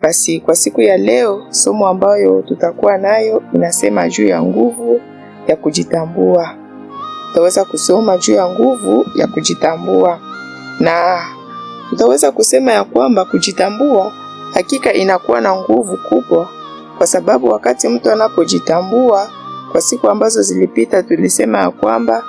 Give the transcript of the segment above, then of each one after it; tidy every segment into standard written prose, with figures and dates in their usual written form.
Basi kwa siku ya leo somo ambayo tutakuwa nayo inasema juu ya nguvu ya kujitambua. Tutaweza kusoma juu ya nguvu ya kujitambua, na tutaweza kusema ya kwamba kujitambua hakika inakuwa na nguvu kubwa, kwa sababu wakati mtu anapojitambua, kwa siku ambazo zilipita tulisema ya kwamba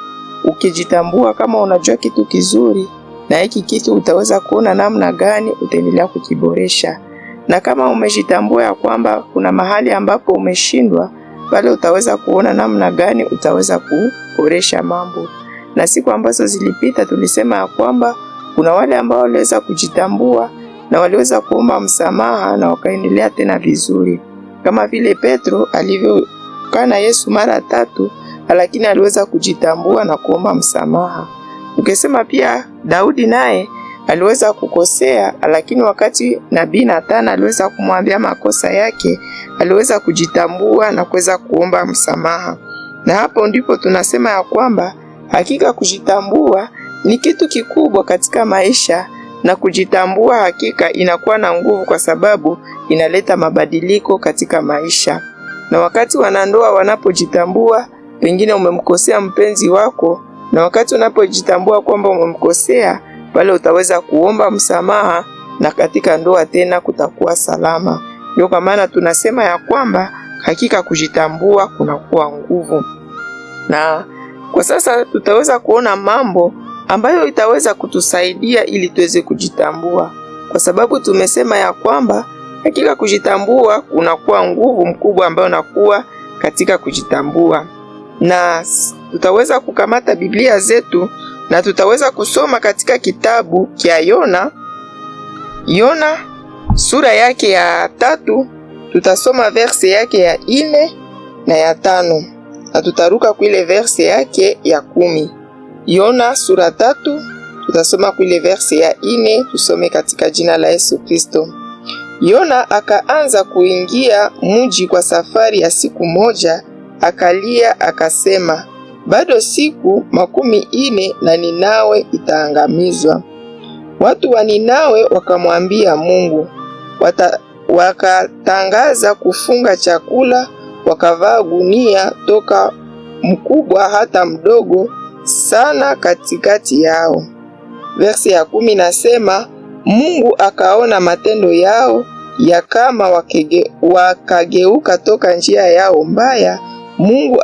ukijitambua kama unajua kitu kizuri, na hiki kitu utaweza kuona namna gani utaendelea kukiboresha. Na kama umejitambua ya kwamba kuna mahali ambapo umeshindwa, bali utaweza kuona namna gani utaweza kuboresha mambo. Na siku ambazo zilipita tulisema ya kwamba kuna wale ambao waliweza kujitambua na waliweza kuomba msamaha na wakaendelea tena vizuri. Kama vile Petro alivyokana Yesu mara 3, lakini aliweza kujitambua na kuomba msamaha. Ukisema pia Daudi naye aliweza kukosea, lakini wakati nabii Nathan aliweza kumwambia makosa yake, aliweza kujitambua na kuweza kuomba msamaha. Na hapo ndipo tunasema ya kwamba hakika kujitambua ni kitu kikubwa katika maisha, na kujitambua hakika inakuwa na nguvu, kwa sababu inaleta mabadiliko katika maisha. Na wakati wanandoa wanapojitambua, pengine umemkosea mpenzi wako, na wakati unapojitambua kwamba umemkosea, pale utaweza kuomba msamaha, na katika ndoa tena kutakuwa salama. Ndio kwa maana tunasema ya kwamba hakika kujitambua kunakuwa nguvu. Na kwa sasa tutaweza kuona mambo ambayo itaweza kutusaidia ili tuweze kujitambua, kwa sababu tumesema ya kwamba hakika kujitambua kunakuwa nguvu mkubwa ambayo nakuwa katika kujitambua. Na tutaweza kukamata Biblia zetu na tutaweza kusoma katika kitabu cha Yona sura yake ya 3, tutasoma verse yake ya 4 na ya 5, na tutaruka kuile verse yake ya 10. Yona sura 3, tutasoma kuile verse ya 4, tusome katika jina la Yesu Kristo. Yona akaanza kuingia mji kwa safari ya siku moja, akalia akasema, bado siku 40 na Ninawe itaangamizwa. Watu wa Ninawe wakamwambia Mungu, wakatangaza kufunga chakula, wakavaa gunia toka mkubwa hata mdogo sana katikati yao. Verse ya 10 nasema, Mungu akaona matendo yao ya kama wakageuka toka njia yao mbaya. Mungu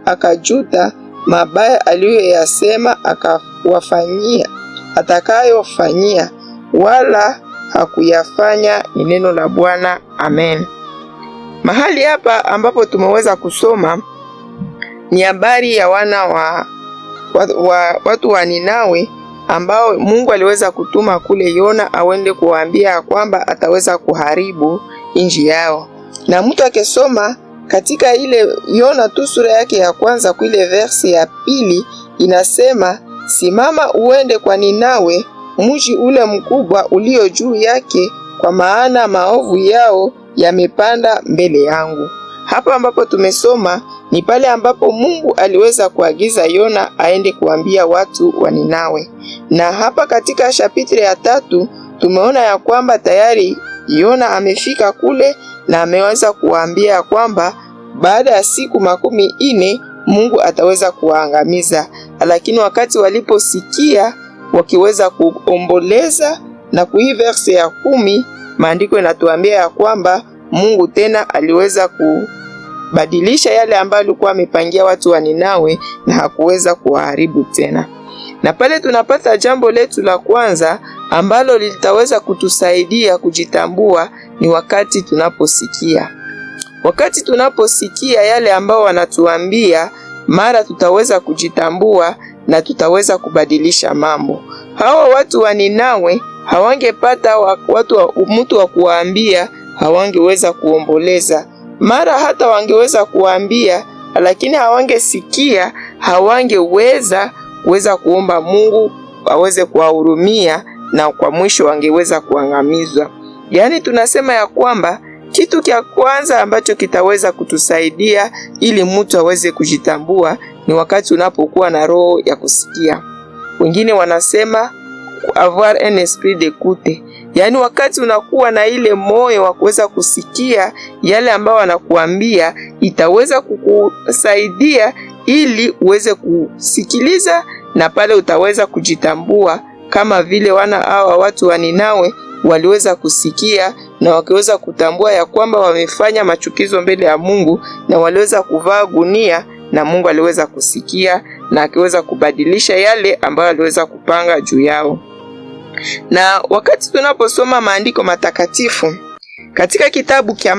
akajuta mabaya aliyoyasema akawafanyia atakayofanyia, wala hakuyafanya. Ni neno la Bwana. Amen. Mahali hapa ambapo tumeweza kusoma ni habari ya wana watu wa Ninawe ambao Mungu aliweza kutuma kule Yona awende kuwaambia kwamba ataweza kuharibu nchi yao. Na mtu akisoma katika ile Yona tu sura yake ya kwanza kuile verse ya 2 inasema, simama uende kwa Ninawe, mji ule mkubwa ulio juu yake, kwa maana maovu yao yamepanda mbele yangu. Hapa ambapo tumesoma ni pale ambapo Mungu aliweza kuagiza Yona aende kuambia watu wa Ninawe. Na hapa katika chapitre ya 3 tumeona ya kwamba tayari Yona amefika kule na ameweza kuwaambia kwamba baada ya siku 40 Mungu ataweza kuwaangamiza. Lakini wakati waliposikia wakiweza kuomboleza, na kui verse ya 10 maandiko yanatuambia ya kwamba Mungu tena aliweza kubadilisha yale ambayo alikuwa amepangia watu wa Ninawe na hakuweza kuwaharibu tena. Na pale tunapata jambo letu la kwanza ambalo litaweza kutusaidia kujitambua ni wakati tunaposikia. Wakati tunaposikia yale ambao wanatuambia, mara tutaweza kujitambua na tutaweza kubadilisha mambo. Hawa watu wa Ninawe hawangepata mtu wa kuwaambia, hawangeweza kuomboleza. Mara hata wangeweza kuambia, lakini hawangesikia, hawangeweza kuomba Mungu aweze kuwahurumia, na kwa mwisho wangeweza kuangamizwa. Yaani tunasema ya kwamba kitu cha kwanza ambacho kitaweza kutusaidia ili mtu aweze kujitambua ni wakati unapokuwa na roho ya kusikia. Wengine wanasema avoir un esprit d'écoute, Yaani wakati unakuwa na ile moyo wa kuweza kusikia yale ambayo wanakuambia, itaweza kukusaidia ili uweze kusikiliza, na pale utaweza kujitambua kama vile hawa watu wa Ninawe waliweza kusikia na wakiweza kutambua ya kwamba wamefanya machukizo mbele ya Mungu, na waliweza kuvaa gunia, na Mungu aliweza kusikia na akiweza kubadilisha yale ambayo aliweza kupanga juu yao. Na wakati tunaposoma maandiko matakatifu katika kitabu cha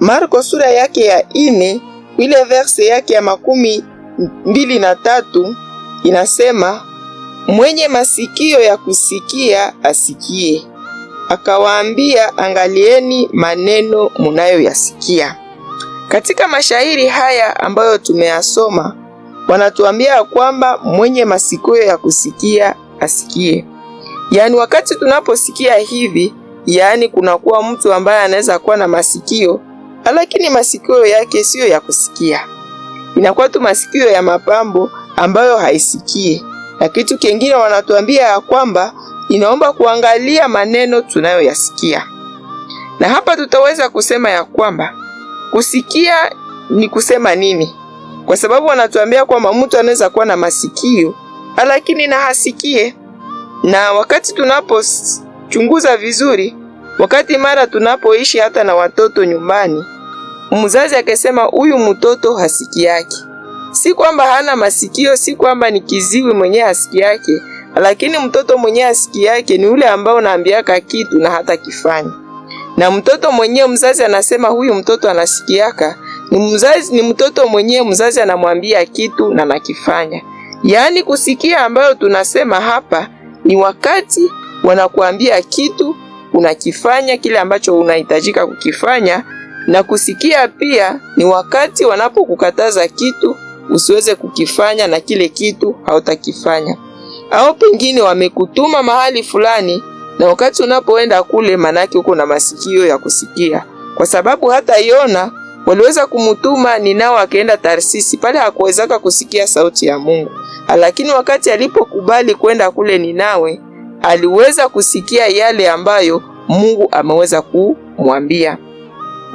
Marko sura yake ya 4 ile verse yake ya 23 inasema, mwenye masikio ya kusikia asikie. Akawaambia, angalieni maneno munayoyasikia. Katika mashairi haya ambayo tumeyasoma, wanatuambia kwamba mwenye masikio ya kusikia asikie. Yaani wakati tunaposikia hivi, yaani kunakuwa mtu ambaye anaweza kuwa na masikio, lakini masikio yake siyo ya kusikia. Inakuwa tu masikio ya mapambo ambayo haisikie. Na kitu kingine wanatuambia ya kwamba inaomba kuangalia maneno tunayoyasikia. Na hapa tutaweza kusema ya kwamba kusikia ni kusema nini? Kwa sababu wanatuambia kwamba mtu anaweza kuwa na masikio lakini na hasikie. Na wakati tunapochunguza vizuri, wakati mara tunapoishi hata na watoto nyumbani, mzazi akisema huyu mtoto hasikiaki, si kwamba hana masikio, si kwamba ni kiziwi mwenye hasikiake, lakini mtoto mwenye hasikiake ni ule ambao unaambiaka kitu na hata kifanya. Na mtoto mwenye mzazi anasema huyu mtoto anasikiaka, ni mtoto mwenye mzazi anamwambia kitu na nakifanya. Yaani kusikia ambayo tunasema hapa ni wakati wanakuambia kitu, unakifanya kile ambacho unahitajika kukifanya. Na kusikia pia ni wakati wanapokukataza kitu usiweze kukifanya na kile kitu hautakifanya. Au pengine wamekutuma mahali fulani, na wakati unapoenda kule manake uko na masikio ya kusikia. Kwa sababu hata Yona waliweza kumutuma Ninawi akaenda Tarsisi, pale hakuwezaka kusikia sauti ya Mungu. Lakini wakati alipokubali kwenda kule Ninawi, aliweza kusikia yale ambayo Mungu ameweza kumwambia.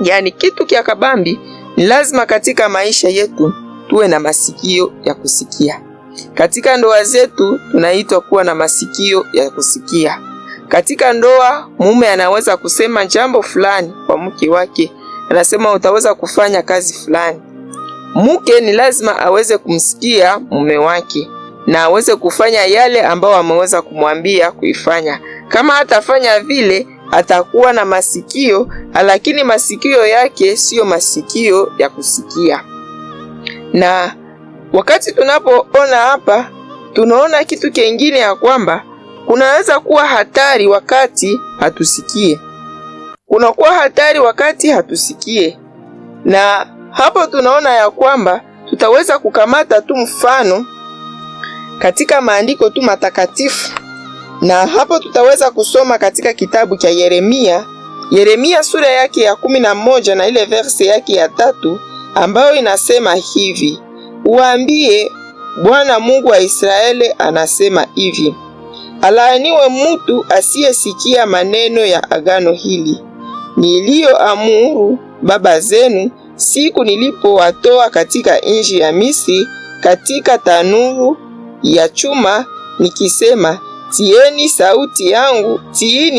Yaani kitu kia kabambi ni lazima katika maisha yetu tuwe na masikio ya kusikia. Katika ndoa zetu tunaitwa kuwa na masikio ya kusikia. Katika ndoa mume anaweza kusema jambo fulani kwa mke wake, anasema utaweza kufanya kazi fulani. Mke ni lazima aweze kumsikia mume wake na aweze kufanya yale ambayo ameweza kumwambia kuifanya. Kama hatafanya vile, atakuwa na masikio, lakini masikio yake siyo masikio ya kusikia. Na wakati tunapoona hapa, tunaona kitu kingine ya kwamba kunaweza kuwa hatari wakati hatusikie. Kunakuwa hatari wakati hatusikie. Na hapo tunaona ya kwamba tutaweza kukamata tu mfano katika maandiko tu matakatifu. Na hapo tutaweza kusoma katika kitabu cha Yeremia sura yake ya 11 na ile verse yake ya 3 ambayo inasema hivi: uambie Bwana Mungu wa Israeli anasema hivi, alaaniwe mtu asiyesikia maneno ya agano hili niliyoamuru baba zenu siku nilipowatoa katika nchi ya Misri katika tanuru ya chuma, nikisema, tiini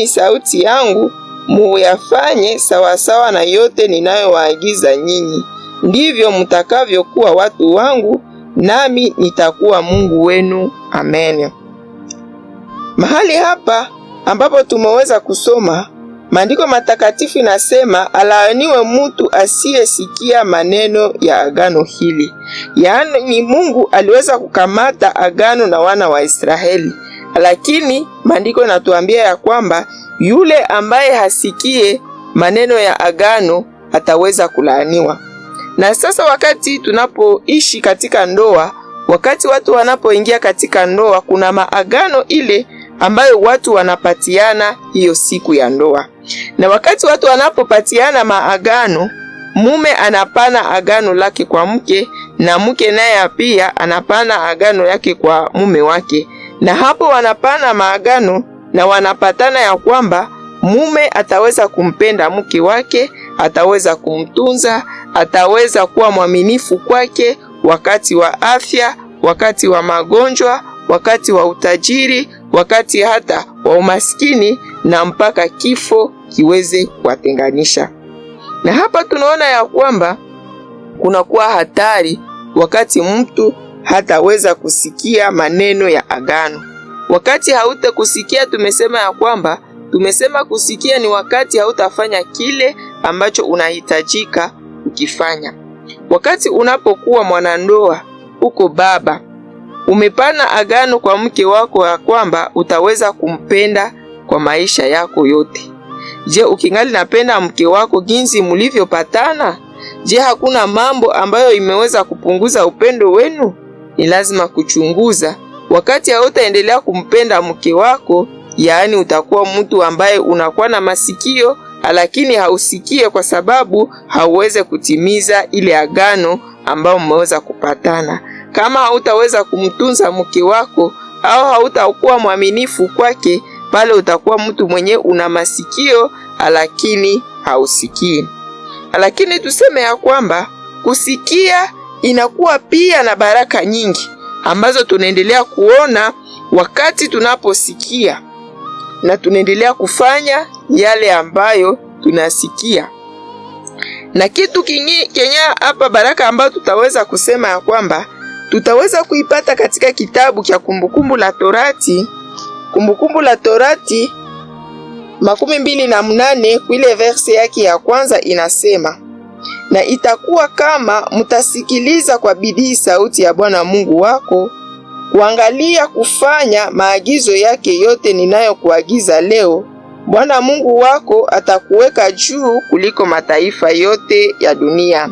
sauti yangu muyafanye sawasawa na yote ninayowaagiza nyinyi, ndivyo mtakavyokuwa watu wangu, nami nitakuwa Mungu wenu. Amen. Mahali hapa ambapo tumeweza kusoma maandiko matakatifu inasema, alaaniwe mtu asiyesikia maneno ya agano hili. Yaani Mungu aliweza kukamata agano na wana wa Israeli, lakini maandiko yanatuambia ya kwamba yule ambaye hasikie maneno ya agano ataweza kulaaniwa. Na sasa wakati tunapoishi katika ndoa, wakati watu wanapoingia katika ndoa, kuna maagano ile ambayo watu wanapatiana hiyo siku ya ndoa. Na wakati watu wanapopatiana maagano, mume anapana agano lake kwa mke, na mke naye pia anapana agano yake kwa mume wake. Na hapo wanapana maagano, na wanapatana ya kwamba mume ataweza kumpenda mke wake, ataweza kumtunza, ataweza kuwa mwaminifu kwake wakati wa afya, wakati wa magonjwa, wakati wa utajiri, wakati hata wa umaskini, na mpaka kifo kiweze kuwatenganisha. Na hapa tunaona ya kwamba kunakuwa hatari wakati mtu hataweza kusikia maneno ya agano. Wakati hautakusikia, tumesema kusikia ni wakati hautafanya kile ambacho unahitajika ukifanya. Wakati unapokuwa mwanandoa, uko baba, umepana agano kwa mke wako ya kwamba utaweza kumpenda kwa maisha yako yote. Je, ukingali napenda mke wako jinsi mlivyopatana? Je, hakuna mambo ambayo imeweza kupunguza upendo wenu? Ni lazima kuchunguza. Wakati hautaendelea kumpenda mke wako, yaani utakuwa mtu ambaye unakuwa na masikio lakini hausikie, kwa sababu hauweze kutimiza ile agano ambayo mmeweza kupatana. Kama hautaweza kumtunza mke wako au hautakuwa mwaminifu kwake, pale utakuwa mtu mwenye una masikio lakini hausikii. Lakini tuseme ya kwamba kusikia inakuwa pia na baraka nyingi ambazo tunaendelea kuona wakati tunaposikia na tunaendelea kufanya yale ambayo tunasikia. Na kitu kenya hapa, baraka ambayo tutaweza kusema ya kwamba tutaweza kuipata katika kitabu cha Kumbukumbu la Torati, Kumbukumbu la Torati 28 kuile verse yake ya kwanza inasema, na itakuwa kama mtasikiliza kwa bidii sauti ya Bwana Mungu wako, kuangalia kufanya maagizo yake yote ninayokuagiza leo, Bwana Mungu wako atakuweka juu kuliko mataifa yote ya dunia.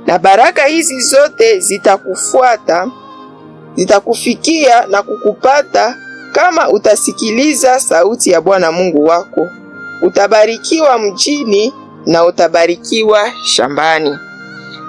Na baraka hizi zote zitakufuata, zitakufikia na kukupata kama utasikiliza sauti ya Bwana Mungu wako. Utabarikiwa mjini na utabarikiwa shambani.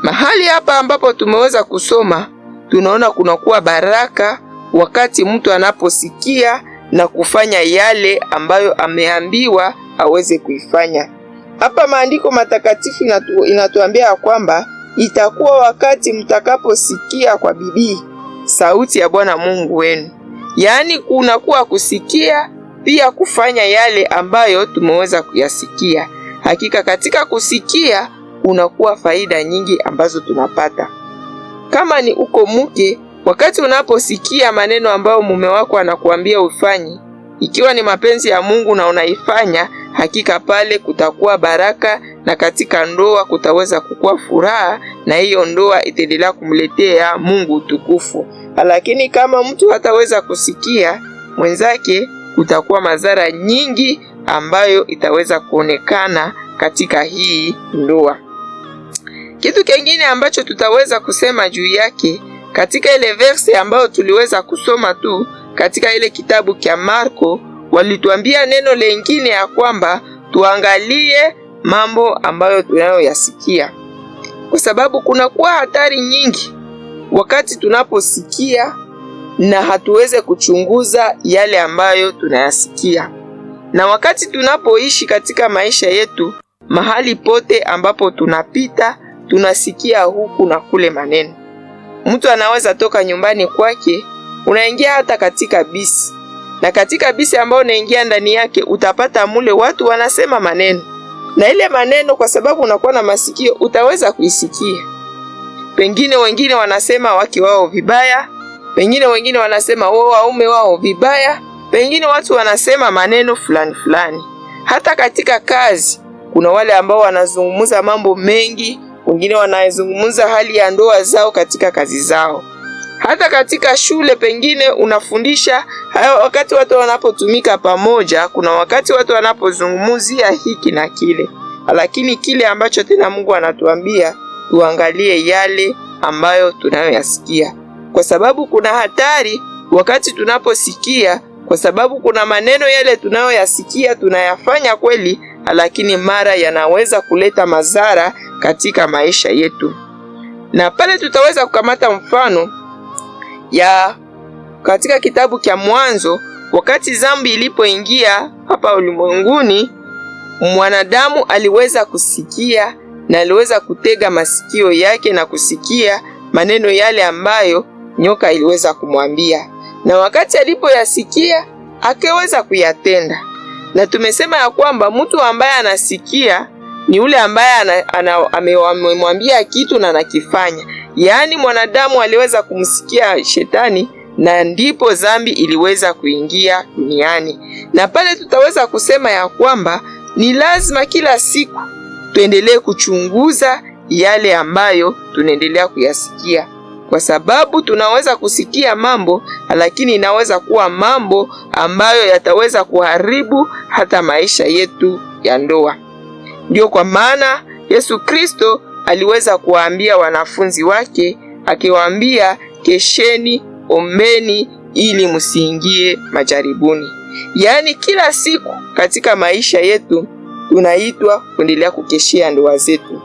Mahali hapa ambapo tumeweza kusoma, tunaona kunakuwa baraka wakati mtu anaposikia na kufanya yale ambayo ameambiwa aweze kuifanya. Hapa maandiko matakatifu inatuambia kwamba itakuwa wakati mtakaposikia kwa bidii sauti ya Bwana Mungu wenu. Yaani kunakuwa kusikia pia kufanya yale ambayo tumeweza kuyasikia. Hakika katika kusikia unakuwa faida nyingi ambazo tunapata. Kama ni uko mke, wakati unaposikia maneno ambayo mume wako anakuambia ufanye, ikiwa ni mapenzi ya Mungu na unaifanya, hakika pale kutakuwa baraka, na katika ndoa kutaweza kukua furaha, na hiyo ndoa itaendelea kumletea Mungu utukufu. Lakini kama mtu hataweza kusikia mwenzake, kutakuwa madhara nyingi ambayo itaweza kuonekana katika hii ndoa. Kitu kingine ambacho tutaweza kusema juu yake katika ile verse ambayo tuliweza kusoma tu katika ile kitabu cha Marko, walituambia neno lengine ya kwamba tuangalie mambo ambayo tunayoyasikia, kwa sababu kunakuwa hatari nyingi wakati tunaposikia na hatuweze kuchunguza yale ambayo tunayasikia. Na wakati tunapoishi katika maisha yetu, mahali pote ambapo tunapita, tunasikia huku na kule maneno. Mtu anaweza toka nyumbani kwake, unaingia hata katika bisi, na katika bisi ambayo unaingia ndani yake utapata mule watu wanasema maneno, na ile maneno kwa sababu unakuwa na masikio utaweza kuisikia. Pengine wengine wanasema wake wao vibaya, pengine wengine wanasema waume wao vibaya, pengine watu wanasema maneno fulani fulani. Hata katika kazi kuna wale ambao wanazungumza mambo mengi, wengine wanazungumza hali ya ndoa zao katika kazi zao. Hata katika shule pengine unafundisha, wakati watu wanapotumika pamoja, kuna wakati watu wanapozungumzia hiki na kile. Lakini kile ambacho tena Mungu anatuambia tuangalie yale ambayo tunayoyasikia, kwa sababu kuna hatari wakati tunaposikia, kwa sababu kuna maneno yale tunayoyasikia tunayafanya kweli, lakini mara yanaweza kuleta madhara katika maisha yetu. Na pale tutaweza kukamata mfano ya katika kitabu cha Mwanzo wakati dhambi ilipoingia hapa ulimwenguni, mwanadamu aliweza kusikia na aliweza kutega masikio yake na kusikia maneno yale ambayo nyoka iliweza kumwambia, na wakati alipoyasikia akaweza kuyatenda. Na tumesema ya kwamba mtu ambaye anasikia ni yule ambaye amemwambia kitu na anakifanya. Yaani mwanadamu aliweza kumsikia shetani, na ndipo dhambi iliweza kuingia duniani. Na pale tutaweza kusema ya kwamba ni lazima kila siku tuendelee kuchunguza yale ambayo tunaendelea kuyasikia, kwa sababu tunaweza kusikia mambo, lakini inaweza kuwa mambo ambayo yataweza kuharibu hata maisha yetu ya ndoa. Ndio kwa maana Yesu Kristo aliweza kuwaambia wanafunzi wake, akiwaambia, kesheni, ombeni ili msiingie majaribuni. Yaani kila siku katika maisha yetu tunaitwa kuendelea kukeshea ndoa zetu.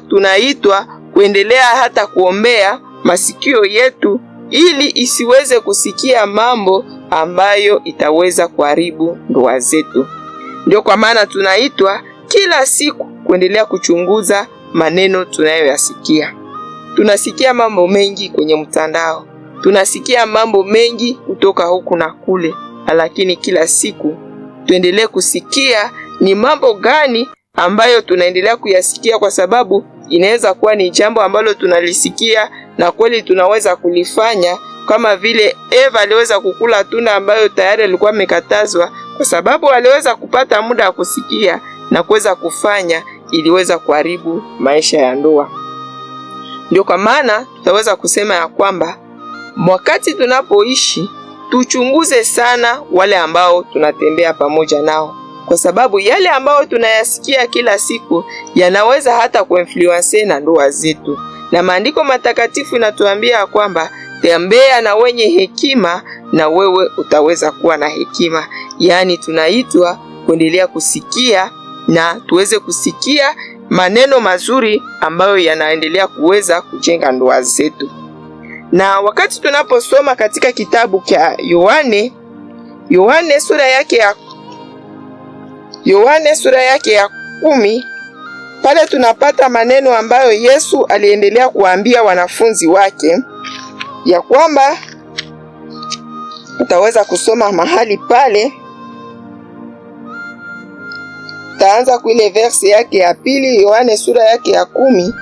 Tunaitwa kuendelea hata kuombea masikio yetu ili isiweze kusikia mambo ambayo itaweza kuharibu ndoa zetu. Ndio kwa maana tunaitwa kila siku kuendelea kuchunguza maneno tunayoyasikia. Tunasikia mambo mengi kwenye mtandao, tunasikia mambo mengi kutoka huku na kule, lakini kila siku tuendelee kusikia ni mambo gani ambayo tunaendelea kuyasikia, kwa sababu inaweza kuwa ni jambo ambalo tunalisikia na kweli tunaweza kulifanya, kama vile Eva aliweza kukula tunda ambayo tayari alikuwa amekatazwa, kwa sababu aliweza kupata muda wa kusikia na kuweza kufanya, iliweza kuharibu maisha ya ndoa. Ndio kwa maana tutaweza kusema ya kwamba wakati tunapoishi tuchunguze sana wale ambao tunatembea pamoja nao, kwa sababu yale ambayo tunayasikia kila siku yanaweza hata kuinfluence na ndoa zetu. Na maandiko matakatifu inatuambia kwamba tembea na wenye hekima na wewe utaweza kuwa na hekima. Yaani tunaitwa kuendelea kusikia na tuweze kusikia maneno mazuri ambayo yanaendelea kuweza kujenga ndoa zetu. Na wakati tunaposoma katika kitabu cha Yohane sura yake ya 10, pale tunapata maneno ambayo Yesu aliendelea kuambia wanafunzi wake, ya kwamba utaweza kusoma mahali pale. Taanza kuile verse yake ya pili, Yohane sura yake ya 10,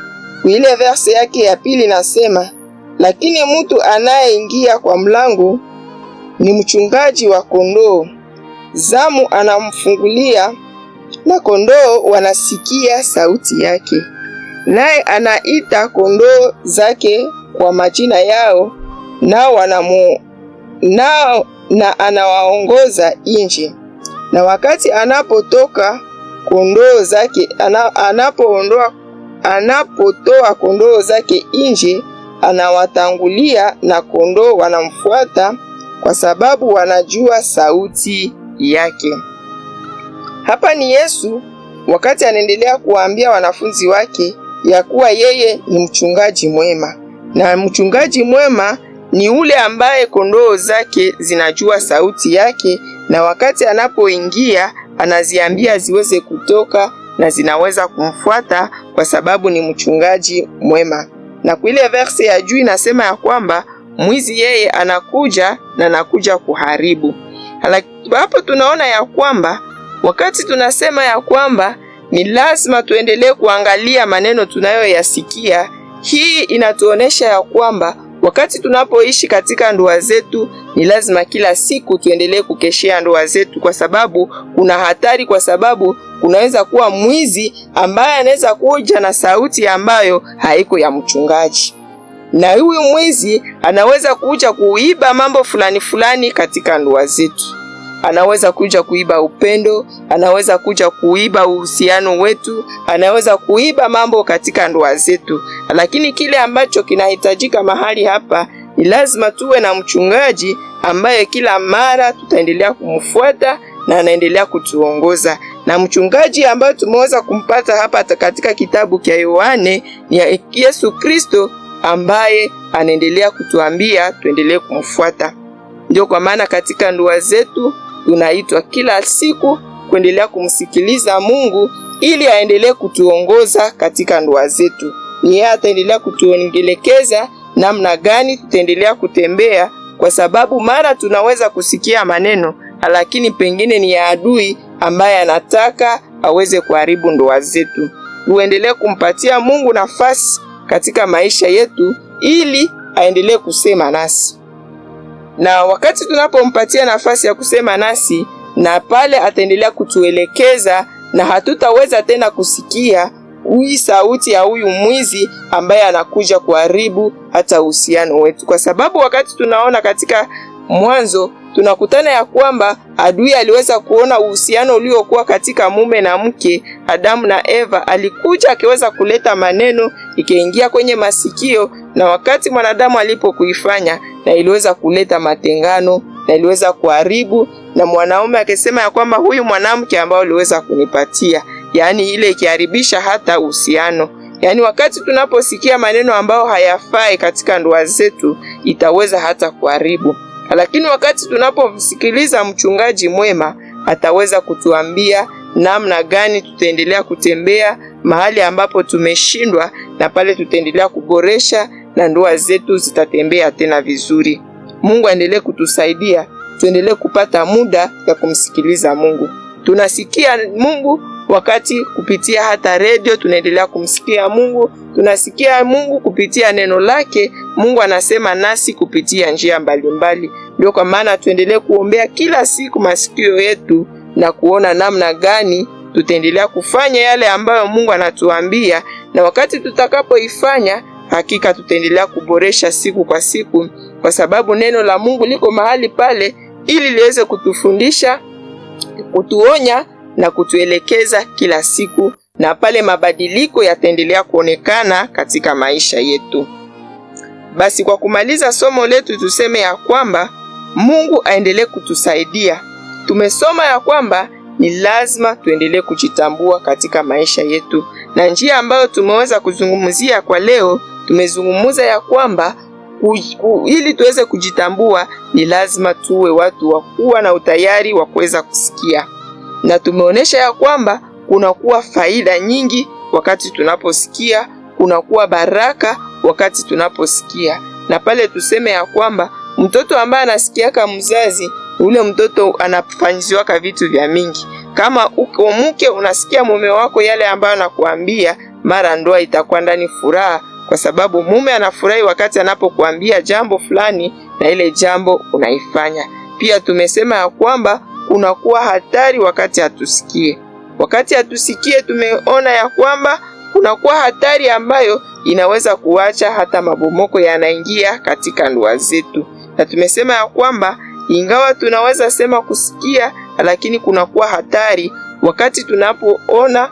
kuile verse yake ya pili nasema, lakini mtu anayeingia kwa mlango ni mchungaji wa kondoo. Zamu anamfungulia na kondoo wanasikia sauti yake. Naye anaita kondoo zake kwa majina yao, na anawaongoza nje. Na wakati anapotoa kondoo zake nje, anawatangulia na kondoo wanamfuata, kwa sababu wanajua sauti yake. Hapa ni Yesu wakati anaendelea kuwaambia wanafunzi wake ya kuwa yeye ni mchungaji mwema, na mchungaji mwema ni ule ambaye kondoo zake zinajua sauti yake, na wakati anapoingia anaziambia ziweze kutoka na zinaweza kumfuata, kwa sababu ni mchungaji mwema. Na kwa ile verse ya juu inasema ya kwamba mwizi yeye anakuja na anakuja kuharibu. Hapo tunaona ya kwamba wakati tunasema ya kwamba ni lazima tuendelee kuangalia maneno tunayoyasikia, hii inatuonesha ya kwamba wakati tunapoishi katika ndoa zetu ni lazima kila siku tuendelee kukeshea ndoa zetu, kwa sababu kuna hatari, kwa sababu kunaweza kuwa mwizi ambaye anaweza kuja na sauti ambayo haiko ya mchungaji. Na huyu mwizi anaweza kuja kuiba mambo fulani fulani katika ndoa zetu. Anaweza kuja kuiba upendo, anaweza kuja kuiba uhusiano wetu, anaweza kuiba mambo katika ndoa zetu. Lakini kile ambacho kinahitajika mahali hapa ni lazima tuwe na mchungaji ambaye kila mara tutaendelea kumfuata na anaendelea kutuongoza. Na mchungaji ambaye tumeweza kumpata hapa katika kitabu cha Yohane ni Yesu Kristo, ambaye anaendelea kutuambia tuendelee kumfuata. Ndio kwa maana katika ndoa zetu tunaitwa kila siku kuendelea kumsikiliza Mungu ili aendelee kutuongoza katika ndoa zetu. Ni yeye ataendelea kutuongelekeza namna gani tutaendelea kutembea, kwa sababu mara tunaweza kusikia maneno lakini pengine ni ya adui ambaye anataka aweze kuharibu ndoa zetu. Tuendelee kumpatia Mungu nafasi katika maisha yetu ili aendelee kusema nasi. Na wakati tunapompatia nafasi ya kusema nasi, na pale ataendelea kutuelekeza, na hatutaweza tena kusikia hii sauti ya huyu mwizi ambaye anakuja kuharibu hata uhusiano wetu. Kwa sababu wakati tunaona katika Mwanzo tunakutana ya kwamba adui aliweza kuona uhusiano uliokuwa katika mume na mke, Adamu na Eva. Alikuja akiweza kuleta maneno ikaingia kwenye masikio, na wakati mwanadamu alipokuifanya, na iliweza kuleta matengano na iliweza kuharibu, na mwanaume akisema ya kwamba huyu mwanamke ambao uliweza kunipatia, yani ile ikiharibisha hata uhusiano. Yani wakati tunaposikia maneno ambayo hayafai katika ndoa zetu, itaweza hata kuharibu. Lakini wakati tunapomsikiliza mchungaji mwema, ataweza kutuambia namna gani tutaendelea kutembea mahali ambapo tumeshindwa, na pale tutaendelea kuboresha na ndoa zetu zitatembea tena vizuri. Mungu aendelee kutusaidia, tuendelee kupata muda ya kumsikiliza Mungu. Tunasikia Mungu wakati kupitia hata radio, tunaendelea kumsikia Mungu. Tunasikia Mungu kupitia neno lake. Mungu anasema nasi kupitia njia mbalimbali. Ndio kwa maana tuendelee kuombea kila siku masikio yetu na kuona namna gani tutaendelea kufanya yale ambayo Mungu anatuambia, na wakati tutakapoifanya, hakika tutaendelea kuboresha siku kwa siku, kwa sababu neno la Mungu liko mahali pale ili liweze kutufundisha, kutuonya na kutuelekeza kila siku, na pale mabadiliko yataendelea kuonekana katika maisha yetu. Basi kwa kumaliza somo letu, tuseme ya kwamba Mungu aendelee kutusaidia. Tumesoma ya kwamba ni lazima tuendelee kujitambua katika maisha yetu, na njia ambayo tumeweza kuzungumzia kwa leo, tumezungumza ya kwamba ili tuweze kujitambua ni lazima tuwe watu wa kuwa na utayari wa kuweza kusikia, na tumeonesha ya kwamba kunakuwa faida nyingi wakati tunaposikia, kunakuwa baraka wakati tunaposikia. Na pale tuseme ya kwamba mtoto ambaye anasikiaka mzazi, ule mtoto anafanyiziwaka vitu vya mingi. Kama uko mke unasikia mume wako yale ambayo anakuambia, mara ndoa itakuwa ndani furaha, kwa sababu mume anafurahi wakati anapokuambia jambo fulani na ile jambo unaifanya. Pia tumesema ya kwamba kunakuwa hatari wakati hatusikie. Wakati hatusikie, tumeona ya kwamba kunakuwa hatari ambayo inaweza kuacha hata mabomoko yanaingia katika ndoa zetu. Na tumesema ya kwamba ingawa tunaweza sema kusikia, lakini kunakuwa hatari wakati tunapoona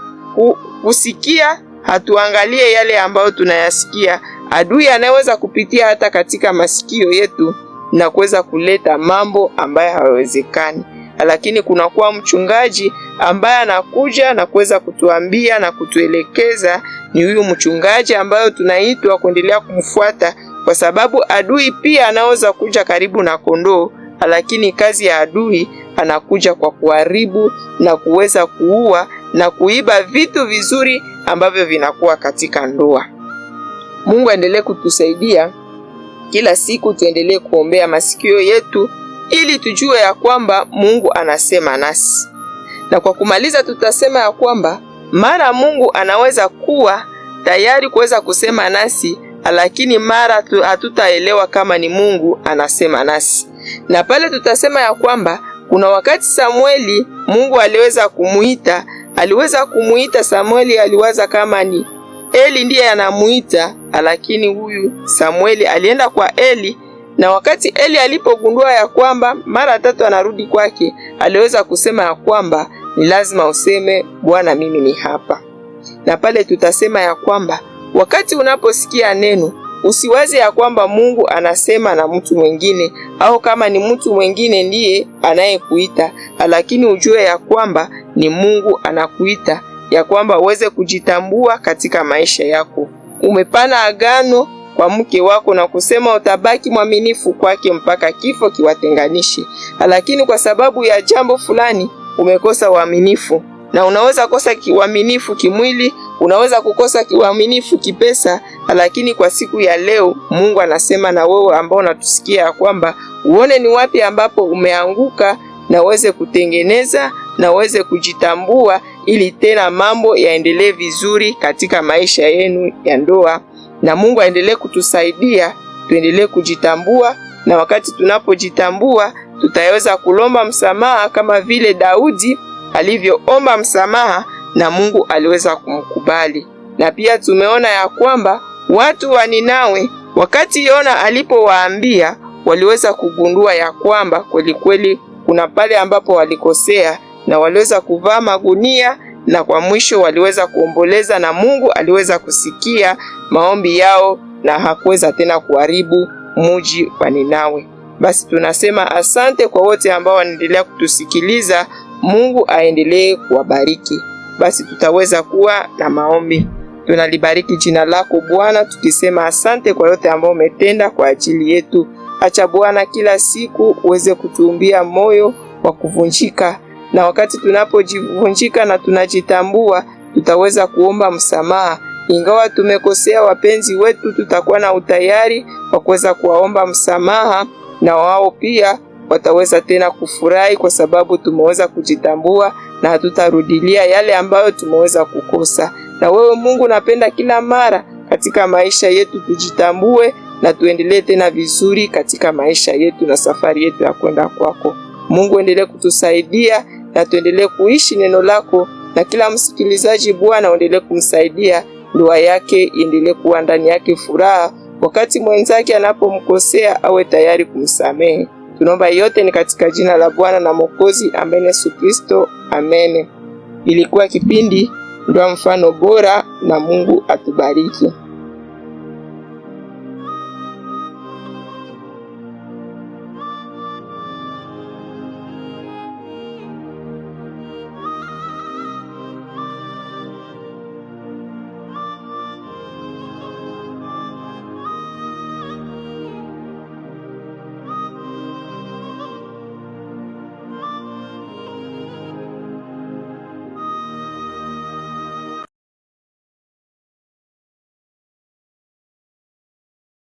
kusikia, hatuangalie yale ambayo tunayasikia. Adui anaweza kupitia hata katika masikio yetu na kuweza kuleta mambo ambayo hayawezekani. Lakini kunakuwa mchungaji ambaye anakuja na kuweza kutuambia na kutuelekeza. Ni huyu mchungaji ambayo tunaitwa kuendelea kumfuata, kwa sababu adui pia anaweza kuja karibu na kondoo, lakini kazi ya adui anakuja kwa kuharibu na kuweza kuua na kuiba vitu vizuri ambavyo vinakuwa katika ndoa. Mungu aendelee kutusaidia kila siku, tuendelee kuombea masikio yetu ili tujue ya kwamba Mungu anasema nasi. Na kwa kumaliza, tutasema ya kwamba mara Mungu anaweza kuwa tayari kuweza kusema nasi, lakini mara hatutaelewa kama ni Mungu anasema nasi. Na pale tutasema ya kwamba kuna wakati Samueli Mungu aliweza kumuita Samueli, aliwaza kama ni Eli ndiye anamuita, lakini huyu Samueli alienda kwa Eli, na wakati Eli alipogundua ya kwamba mara 3 anarudi kwake, aliweza kusema ya kwamba ni lazima useme, Bwana mimi ni hapa. Na pale tutasema ya kwamba wakati unaposikia neno, usiwaze ya kwamba Mungu anasema na mtu mwingine, au kama ni mtu mwingine ndiye anayekuita, lakini ujue ya kwamba ni Mungu anakuita, ya kwamba uweze kujitambua katika maisha yako. Umepana agano kwa mke wako na kusema utabaki mwaminifu kwake mpaka kifo kiwatenganishe. Lakini kwa sababu ya jambo fulani umekosa uaminifu, na unaweza kosa uaminifu kimwili, unaweza kukosa uaminifu kipesa, lakini kwa siku ya leo Mungu anasema na wewe ambao unatusikia kwamba uone ni wapi ambapo umeanguka na uweze kutengeneza na uweze kujitambua, ili tena mambo yaendelee vizuri katika maisha yenu ya ndoa. Na Mungu aendelee kutusaidia tuendelee kujitambua, na wakati tunapojitambua tutaweza kulomba msamaha kama vile Daudi alivyoomba msamaha na Mungu aliweza kumkubali. Na pia tumeona ya kwamba watu wa Ninawi wakati Yona alipowaambia waliweza kugundua ya kwamba kweli kweli kuna pale ambapo walikosea, na waliweza kuvaa magunia, na kwa mwisho waliweza kuomboleza, na Mungu aliweza kusikia maombi yao na hakuweza tena kuharibu mji wa Ninawi. Basi tunasema asante kwa wote ambao wanaendelea kutusikiliza. Mungu aendelee kuwabariki. Basi tutaweza kuwa na maombi. Tunalibariki jina lako Bwana, tukisema asante kwa yote ambao umetenda kwa ajili yetu. Acha Bwana kila siku uweze kutuumbia moyo wa kuvunjika, na wakati tunapojivunjika na tunajitambua tutaweza kuomba msamaha. Ingawa tumekosea wapenzi wetu, tutakuwa na utayari wa kuweza kuwaomba msamaha, na wao pia wataweza tena kufurahi kwa sababu tumeweza kujitambua na hatutarudilia yale ambayo tumeweza kukosa. Na wewe Mungu, napenda kila mara katika maisha yetu tujitambue na tuendelee tena vizuri katika maisha yetu na safari yetu ya kwenda kwako. Mungu endelee kutusaidia na tuendelee kuishi neno lako, na kila msikilizaji Bwana endelee kumsaidia ndoa yake iendelee kuwa ndani yake furaha. Wakati mwenzake anapomkosea awe tayari kumsamehe. Tunaomba yote ni katika jina la Bwana na Mwokozi ambaye Yesu Kristo. Amen. Ilikuwa kipindi Ndoa Mfano Bora, na Mungu atubariki.